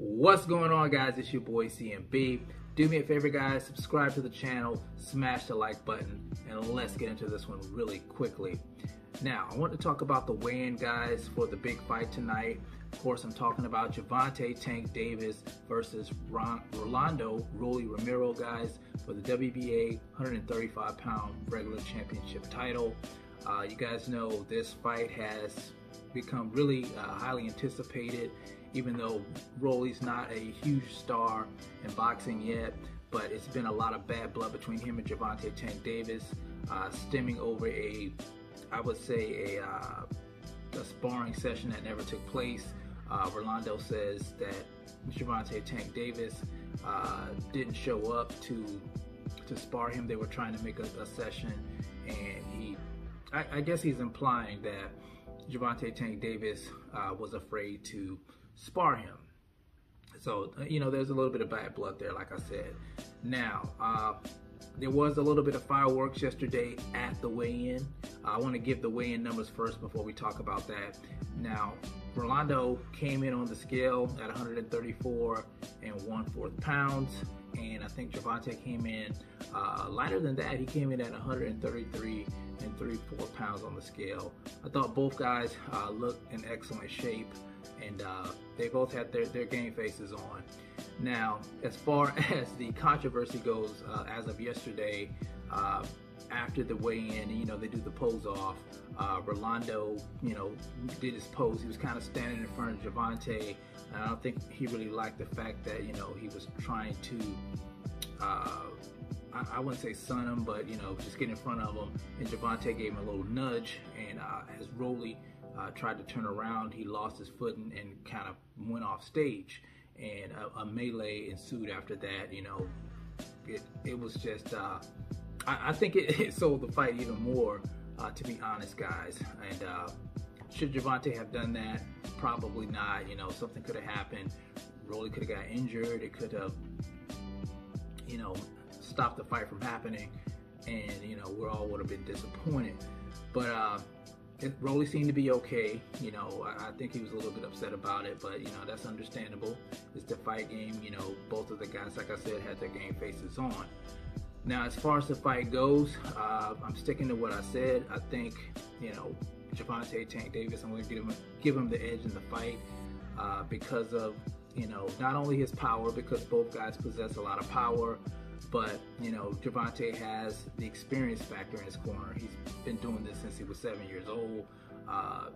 What's going on, guys? It's your boy CMB. Do me a favor, guys, subscribe to the channel, smash the like button, and let's get into this one really quickly. Now, I want to talk about the weigh-in, guys, for the big fight tonight. Of course, I'm talking about Gervonta Tank Davis versus Rolly Romero, guys, for the WBA 135-pound regular championship title. You guys know this fight has become really highly anticipated, even though Rolly's not a huge star in boxing yet, but it's been a lot of bad blood between him and Gervonta Tank Davis, stemming over I would say a sparring session that never took place. Rolando says that Gervonta Tank Davis didn't show up to spar him. They were trying to make a session, and I guess he's implying that Gervonta Tank Davis was afraid to spar him. So, you know, there's a little bit of bad blood there, like I said. Now, there was a little bit of fireworks yesterday at the weigh-in. I want to give the weigh-in numbers first before we talk about that. Now, Rolando came in on the scale at 134 1/4 pounds, and I think Gervonta came in lighter than that. He came in at 133 3/4 pounds on the scale. I thought both guys looked in excellent shape, and they both had their game faces on. Now, as far as the controversy goes, as of yesterday, after the weigh-in, you know, they do the pose off. Rolando, you know, did his pose. He was kind of standing in front of Gervonta, and I don't think he really liked the fact that, you know, he was trying to I wouldn't say sun him, but, you know, just get in front of him. And Gervonta gave him a little nudge, and as Rolly tried to turn around, he lost his footing and kind of went off stage. And a melee ensued after that. You know, it was just, I think it sold the fight even more, to be honest, guys. And should Gervonta have done that? Probably not. You know, something could have happened. Rolly could have got injured. It could have, you know, stop the fight from happening, and, you know, we all would have been disappointed. But Rolly seemed to be okay. You know, I think he was a little bit upset about it, but, you know, that's understandable. It's the fight game. You know, both of the guys, like I said, had their game faces on. Now, as far as the fight goes, I'm sticking to what I said. I think, you know, Gervonta Tank Davis, I'm going to give him the edge in the fight because of, you know, not only his power, because both guys possess a lot of power, but, you know, Gervonta has the experience factor in his corner. He's been doing this since he was 7 years old.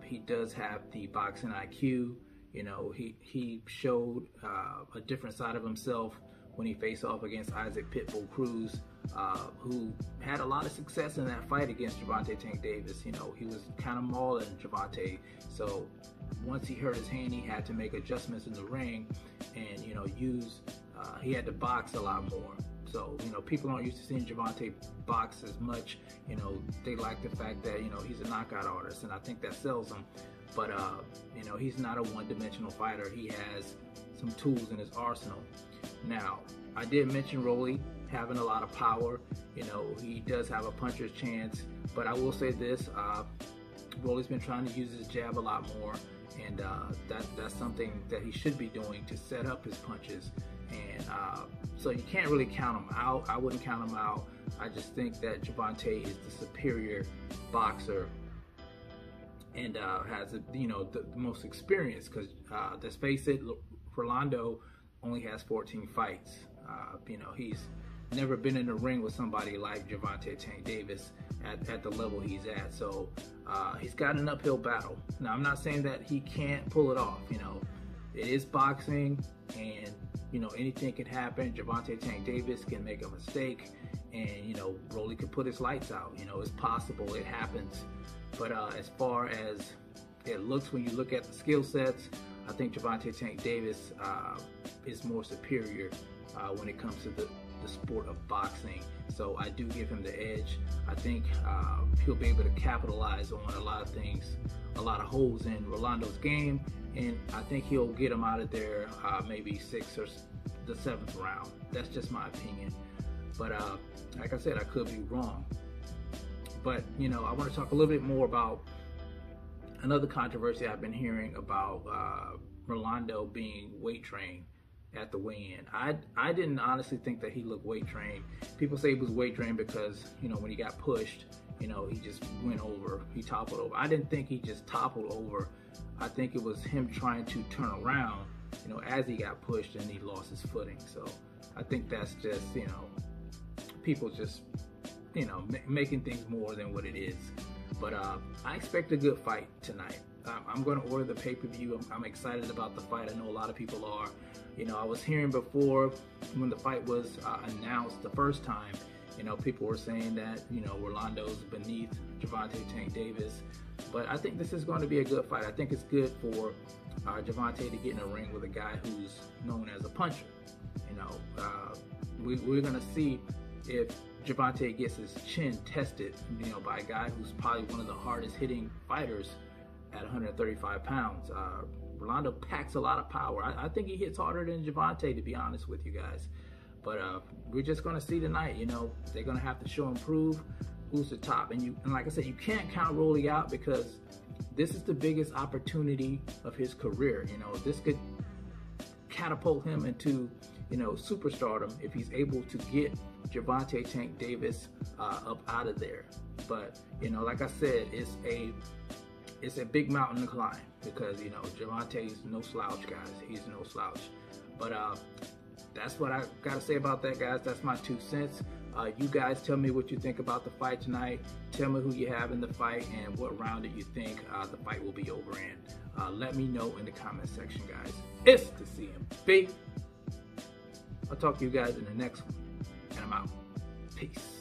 He does have the boxing IQ. You know, he showed a different side of himself when he faced off against Isaac Pitbull Cruz, who had a lot of success in that fight against Gervonta Tank Davis. You know, he was kind of mauling Gervonta. So once he hurt his hand, he had to make adjustments in the ring, and, you know, he had to box a lot more. So, you know, people aren't used to seeing Gervonta box as much. You know, they like the fact that, you know, he's a knockout artist, and I think that sells him. But, you know, he's not a one-dimensional fighter. He has some tools in his arsenal. Now, I did mention Rolly having a lot of power. You know, he does have a puncher's chance, but I will say this, Rolly's been trying to use his jab a lot more, and that's something that he should be doing to set up his punches. And so you can't really count him out. I wouldn't count him out. I just think that Gervonta is the superior boxer and has, you know, the most experience, because let's face it, Rolando only has 14 fights. You know, he's never been in the ring with somebody like Gervonta Tank Davis at the level he's at. So he's got an uphill battle. Now, I'm not saying that he can't pull it off. You know, it is boxing, and, you know, anything can happen. Gervonta Tank Davis can make a mistake, and, you know, Rolly could put his lights out. You know, it's possible, it happens. But as far as it looks when you look at the skill sets, I think Gervonta Tank Davis is more superior when it comes to the sport of boxing. So I do give him the edge. I think he'll be able to capitalize on a lot of things, a lot of holes in Rolando's game, and I think he'll get him out of there maybe 6th or the 7th round. That's just my opinion. But like I said, I could be wrong. But, you know, I want to talk a little bit more about another controversy I've been hearing about Rolando being weight trained. at the weigh-in. I didn't honestly think that he looked weight trained. People say he was weight trained because, you know, when he got pushed, you know, he just went over, he toppled over. I didn't think he just toppled over. I think it was him trying to turn around, you know, as he got pushed and he lost his footing. So I think that's just, you know, people just, you know, making things more than what it is. But I expect a good fight tonight. I'm going to order the pay-per-view. I'm excited about the fight. I know a lot of people are. You know, I was hearing before when the fight was announced the first time, you know, people were saying that, you know, Rolondo's beneath Gervonta Tank Davis. But I think this is going to be a good fight. I think it's good for Gervonta to get in a ring with a guy who's known as a puncher. You know, we're going to see if Gervonta gets his chin tested, you know, by a guy who's probably one of the hardest hitting fighters at 135 pounds. Rolando packs a lot of power. I think he hits harder than Gervonta, to be honest with you guys. But we're just going to see tonight. You know, they're going to have to show and prove who's the top. And like I said, you can't count Rolly out because this is the biggest opportunity of his career. You know, this could catapult him into, you know, superstardom if he's able to get Gervonta Tank Davis up out of there. But, you know, like I said, it's a big mountain to climb because, you know, Gervonta's no slouch, guys. He's no slouch. But that's what I got to say about that, guys. That's my 2 cents. You guys tell me what you think about the fight tonight. Tell me who you have in the fight and what round that you think the fight will be over in. Let me know in the comment section, guys. It's the CMB. I'll talk to you guys in the next one. And I'm out. Peace.